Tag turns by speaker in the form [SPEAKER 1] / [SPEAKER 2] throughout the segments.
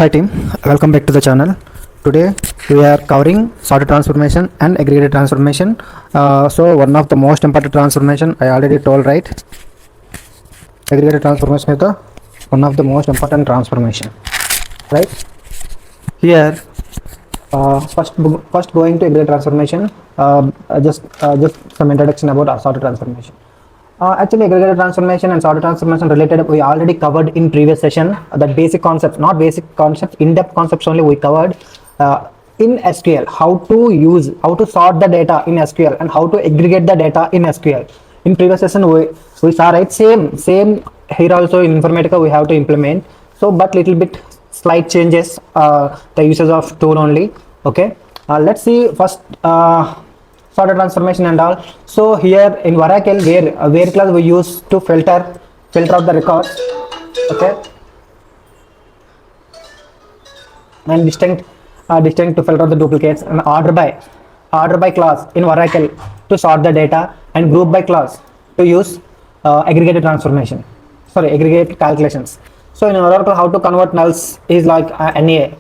[SPEAKER 1] Hi team, welcome back to the channel. Today we are covering sorter transformation and aggregator transformation. So one of the most important transformation I already told, right? Aggregator transformation is the one of the most important transformation, right? Here first going to aggregator transformation. Just some introduction about our sorter transformation. Actually, aggregator transformation and sorter transformation related we already covered in previous session. That basic concepts, not basic concepts, in-depth concepts only we covered in SQL. How to sort the data in SQL and how to aggregate the data in SQL. In previous session we saw, right? Same here also in Informatica we have to implement. So, but little bit slight changes. The usage of tool only. Okay. Let's see first. Sorter transformation and all. So here in Oracle, where class we use to filter out the records, okay, and distinct to filter the duplicates, and order by class in Oracle to sort the data, and group by class to use aggregated transformation. Sorry, aggregate calculations. So in Oracle, how to convert nulls is like NA.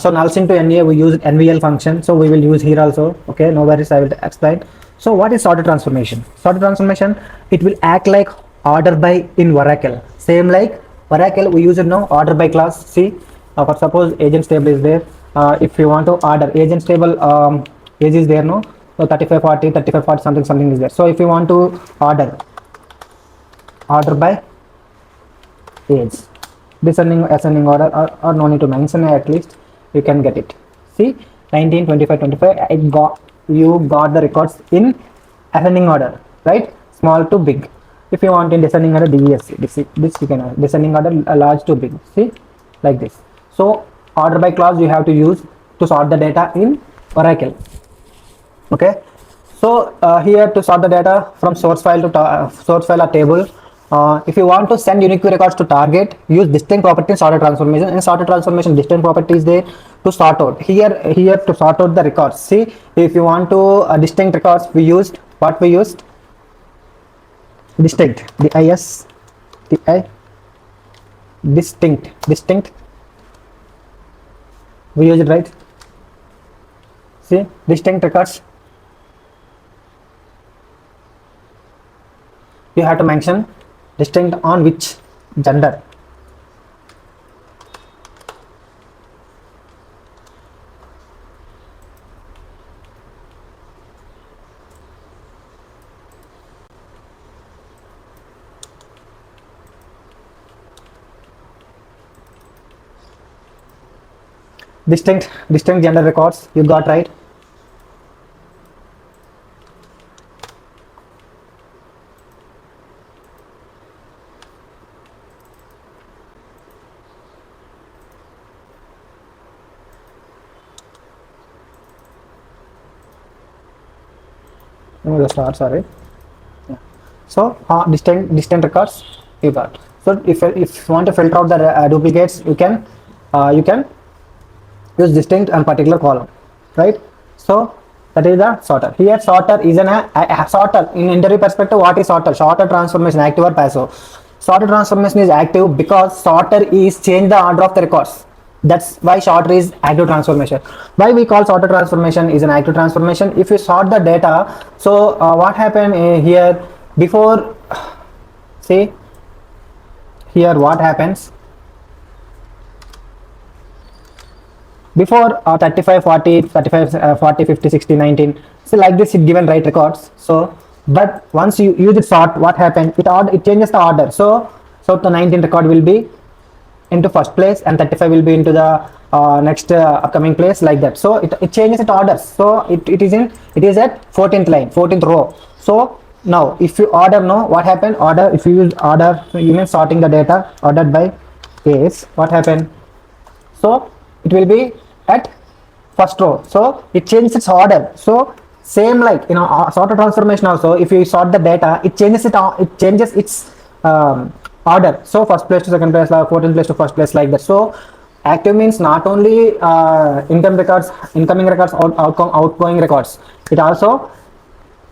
[SPEAKER 1] So nulls into NA we use NVL function, so we will use here also. Okay, no worries, I will explain. So what is sorter transformation? Sorter transformation, it will act like order by in Oracle. Same like Oracle we use it now order by class. See, for suppose agents table is there. If you want to order agents table, age is there, no? So 3540 something is there. So if you want to order by age, descending ascending order, or no need to mention, at least you can get it. See, 19 25 25 you got the records in ascending order, right? Small to big. If you want in descending order, DESC, this you can descending order, large to big. See, like this. So order by class you have to use to sort the data in Oracle. Okay, so here to sort the data from source file to source file or table. If you want to send unique records to target, use distinct property in sorter transformation. In sorter transformation, distinct property is there to sort out. Here to sort out the records. See, if you want to distinct records, we used what we used. Distinct. Distinct. We use it, right? See, distinct records. You have to mention distinct on which gender. Distinct gender records you got, right? Sorry. Yeah. So distinct records you got. So if you want to filter out the duplicates, you can use distinct and particular column, right? So that is the sorter. Here sorter is a sorter in interview perspective. What is sorter? Sorter transformation, active or passive? Sorter transformation is active because sorter is change the order of the records. That's why sorter is active transformation. Why we call sorter transformation is an active transformation? If you sort the data, so what happened here before? See here what happens before 35 40 35 40 50 60 19. So like this it given right records. So but once you use it sort, what happened? It changes the order. So the 19 record will be into first place and 35 will be into the next upcoming place, like that. So it changes its orders. So it is at 14th line, 14th row. So now if you order, no, what happened? Order, if you use order, you mean sorting the data ordered by age, what happened? So it will be at first row. So it changes its order. So same like sorter transformation also, if you sort the data, it changes its order. So first place to second place, 14th place to first place, like that. So active means not only incoming records or outgoing records. It also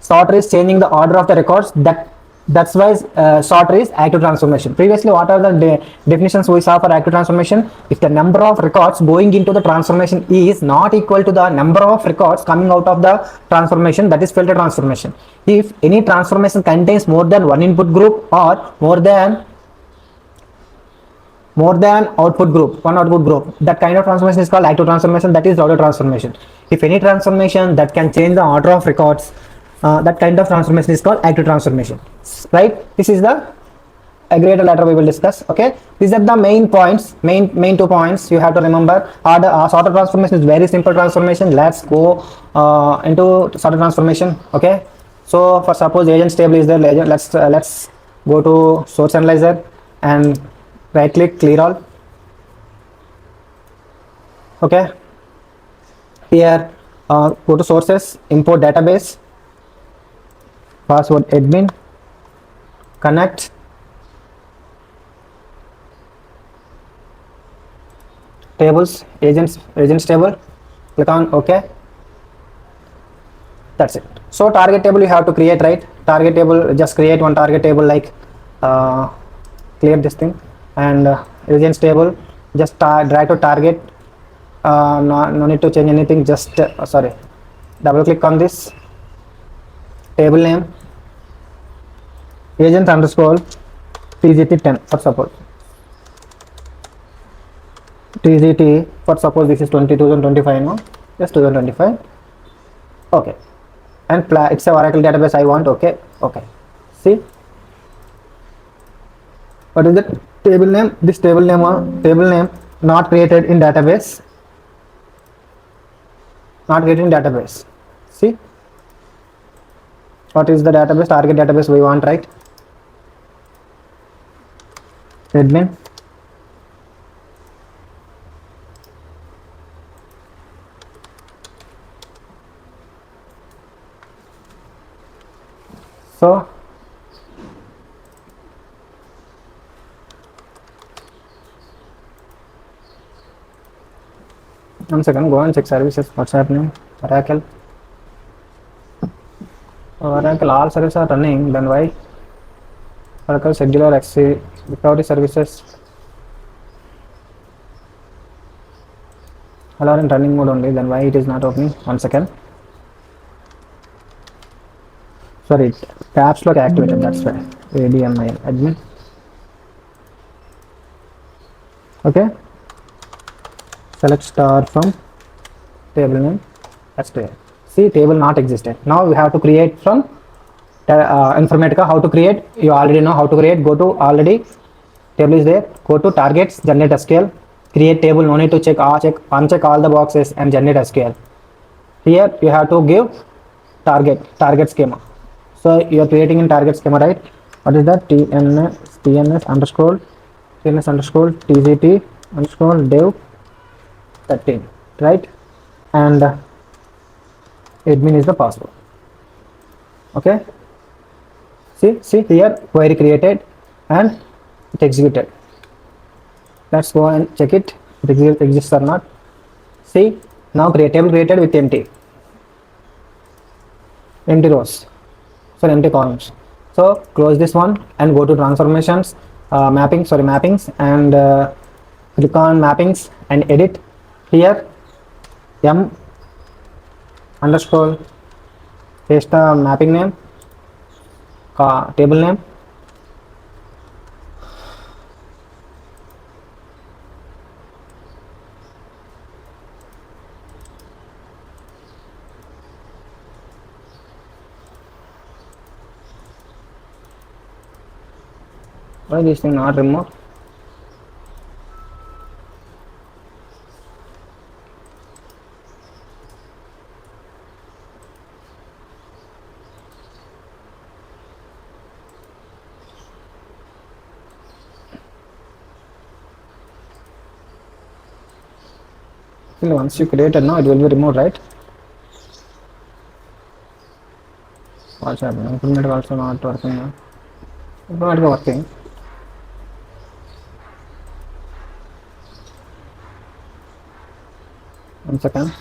[SPEAKER 1] sorter is changing the order of the records that That's why sorter is active transformation. Previously, what are the definitions we saw for active transformation? If the number of records going into the transformation is not equal to the number of records coming out of the transformation, that is filter transformation. If any transformation contains more than one input group or more than output group, one output group, that kind of transformation is called active transformation, that is router transformation. If any transformation that can change the order of records, that kind of transformation is called active transformation, right? This is the aggregator. Later we will discuss. Okay, these are the main points, main 2 points you have to remember. Order sorter transformation is very simple transformation. Let's go into sorter transformation. Okay, so for suppose agent table is there, let's go to source analyzer and right click clear all. Okay, here go to sources, import database, password admin, connect, tables, agents table, click on OK. That's it. So target table you have to create, right? Target table, just create one target table, like clear this thing, and agents table, just drag to target. No need to change anything, just sorry, double click on this table name, agent underscore tgt 10 for suppose, tgt for suppose this is 2025, no, just 2025. Okay, and it's a Oracle database I want. Okay, see what is the table name? This table name not created in database, see what is the database, target database we want, right? Admin, so one second, go and check services, what's happening. Oracle all services are running, then why Oracle scheduler XC recovery services all are in running mode only, then why it is not opening? One second, sorry, caps lock activated, that's why. ADMI admin. Okay, select star from table name, that's clear. See, table not existed. Now we have to create from Informatica. How to create? You already know how to create. Go to already table is there. Go to targets, generate SQL, create table. No need to uncheck all the boxes and generate SQL. Here you have to give target schema. So you are creating in target schema, right? What is that? TNS underscore TCT underscore dev 13, right? And admin is the password. Okay, see here query created and it executed. Let's go and check it exists or not. See, now table created with empty rows, so empty columns. So close this one and go to transformations, mappings, and click on mappings and edit. Here m underscore, paste the mapping name, table name, why this thing not removed? Once you created, now it will be removed, right? What's happening? Informatica also not working now. Informatica working. One second.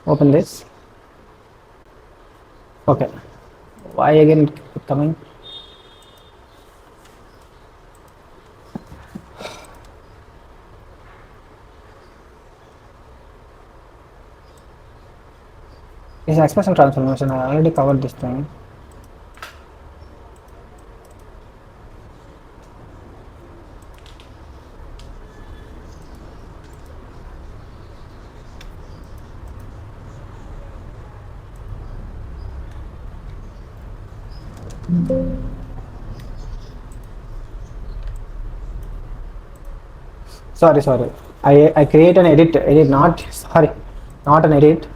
[SPEAKER 1] Open this. Okay. Why again coming? Is expression transformation. I already covered this thing. Sorry. I create an edit not sorry, not an edit.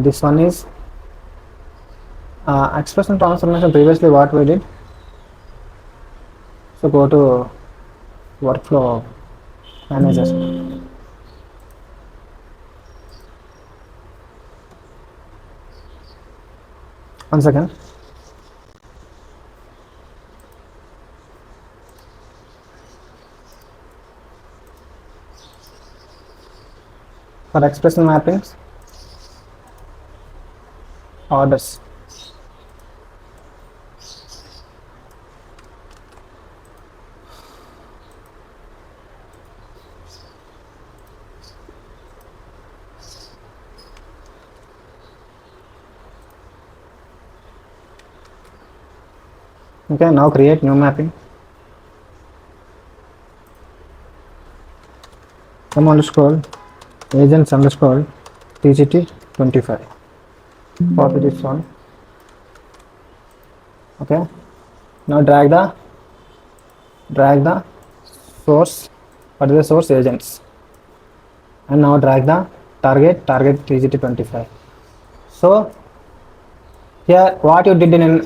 [SPEAKER 1] This one is expression transformation. Previously, what we did. So go to workflow manager. 1 second. For expression mappings, orders. Okay, now create new mapping. Come underscore agents underscore TGT 25. Copy this one. Okay. Now drag the source. What is the source? Agents. And now drag the target TGT 25. So here what you did in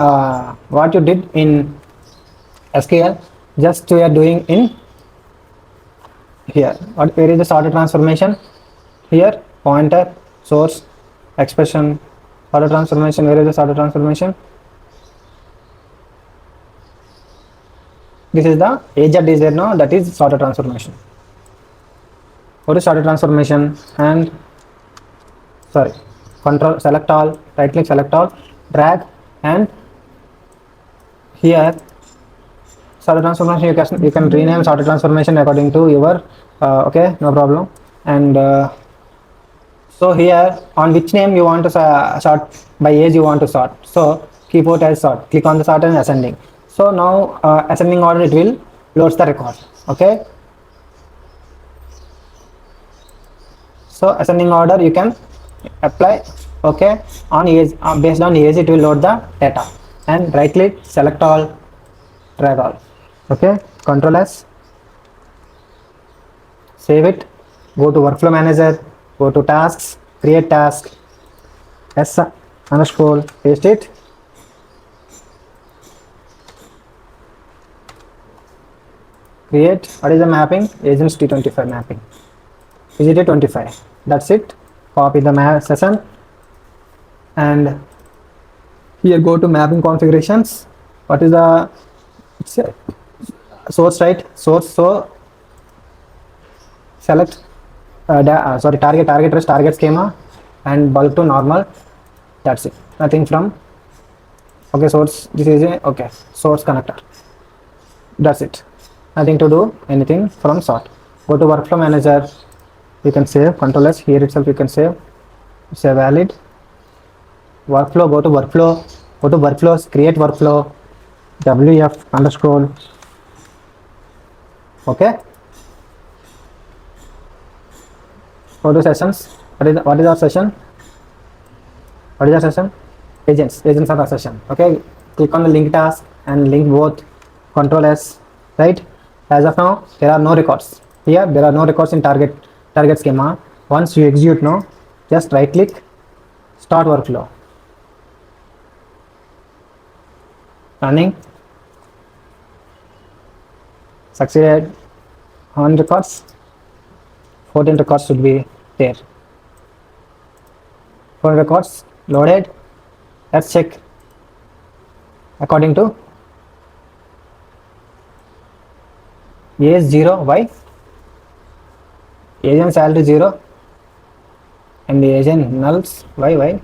[SPEAKER 1] SQL, just we are doing in here. Where is the sorter transformation? Here pointer, source, expression, sorter transformation. Where is the sorter transformation? This is the agent is there now, that is sorter transformation. What is sorter transformation? And sorry, control select all, right click select all, drag, and here sorter transformation you can rename sorter transformation according to your okay, no problem. And so here on which name you want to sort, by age you want to sort, so keyboard as sort, click on the sort and ascending. So now ascending order it will loads the record. Okay, so ascending order you can apply. Okay, on age based on age it will load the data, and right click select all, drag all. Okay, control S, save it, go to workflow manager, go to tasks, create task, S underscore, paste it, create. What is the mapping? Agents T25 mapping, VGT 25. That's it. Copy the session, and here go to mapping configurations. What is the source, right? Source. So select target rest target schema and bulk to normal. That's it. Nothing from. Okay, source. This is a okay source connector. That's it. Nothing to do anything from sort. Go to workflow manager. You can save. Control S. Here itself you can save. Say valid. Workflow. Go to workflow. Go to workflows. Create workflow. WF underscore. Okay. Go to sessions. What is our session? What is our session? Agents are our session. Okay. Click on the link task and link both. Control S. Right. As of now, there are no records. Here there are no records in target schema. Once you execute now, just right click, start workflow. Running. Succeeded. On records. 14 records should be there. 4 records loaded. Let's check according to age 0. Why? Agent salary 0, and the agent nulls. Why?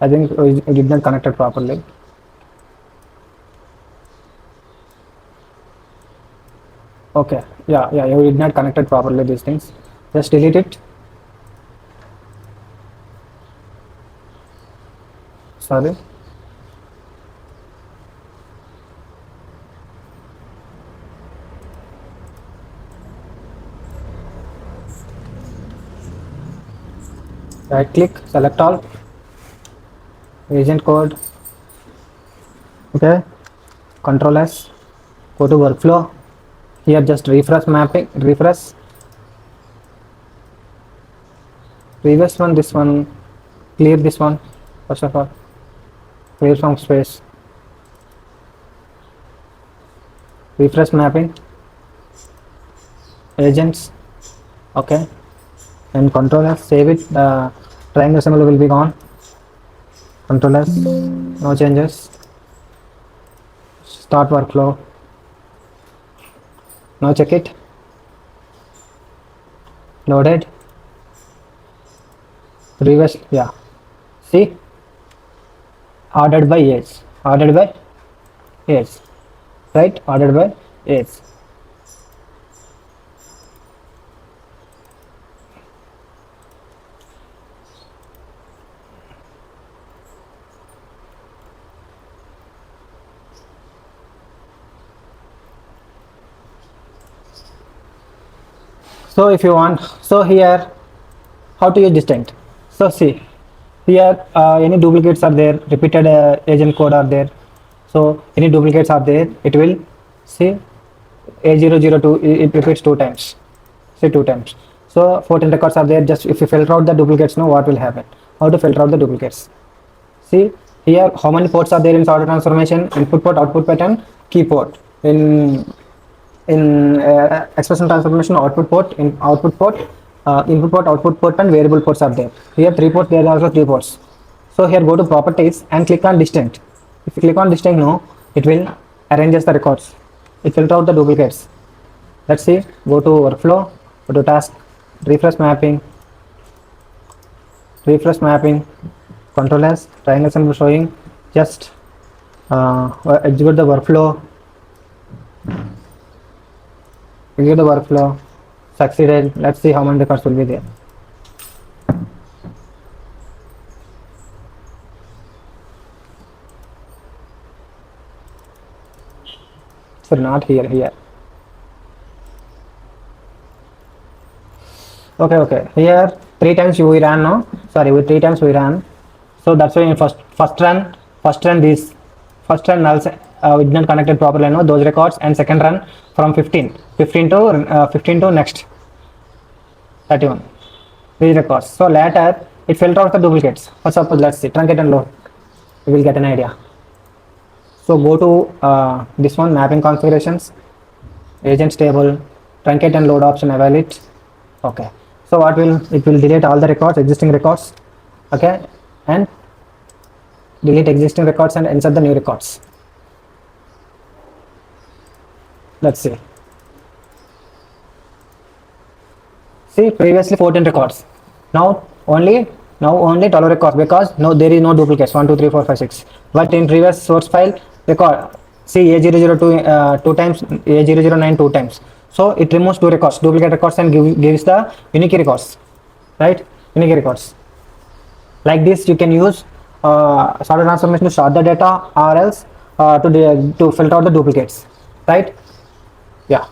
[SPEAKER 1] I think we did not connect it properly. Okay, yeah, you did not connect it properly, these things. Just delete it. Sorry. Right click, select all, agent code. Okay, Control S, go to workflow. Here just refresh mapping, refresh. Previous one, this one, clear this one. First of all, clear some space. Refresh mapping, agents. Okay, and Control S, save it. The triangle symbol will be gone. Control S, no changes. Start workflow. Now check it. Loaded. Previous, yeah. See, ordered by age. Ordered by age. Right? Ordered by age. So if you want, so here, how to use distinct? So see, here any duplicates are there, repeated agent code are there. So any duplicates are there, it will see A002, it repeats 2 times. See 2 times. So 14 records are there. Just if you filter out the duplicates, now what will happen? How to filter out the duplicates? See here how many ports are there in sorter transformation: input port, output port, and key port. In expression transformation, output port, input port, output port, and variable ports are there. Here 3 ports, there are also 3 ports. So here go to properties and click on distinct. If you click on distinct now, it will arranges the records. It filter out the duplicates. Let's see, go to workflow, go to task, refresh mapping, Control S, triangle symbol showing, just execute the workflow. Succeeded. Let's see how many records will be there. So not here. Okay. Here 3 times we ran, no? Sorry, with 3 times we ran. So that's why in first run nulls we did not connected properly, no, those records, and second run from 15 to next 31 these records. So later it filtered out the duplicates. For suppose, let's see, truncate and load, we will get an idea. So go to this one, mapping configurations, agents table, truncate and load option, evaluate. Okay, so what will it will delete all the records, existing records. Okay, and delete existing records and insert the new records. Let's see. See, previously 14 records. Now only 12 records, because no, there is no duplicates. 1, 2, 3, 4, 5, 6. But in previous source file record, see A002 2 times, A009 2 times. So it removes 2 records, duplicate records, and gives the unique records, right? Unique records. Like this, you can use sorter transformation to sort the data, or else to filter out the duplicates, right? Yeah.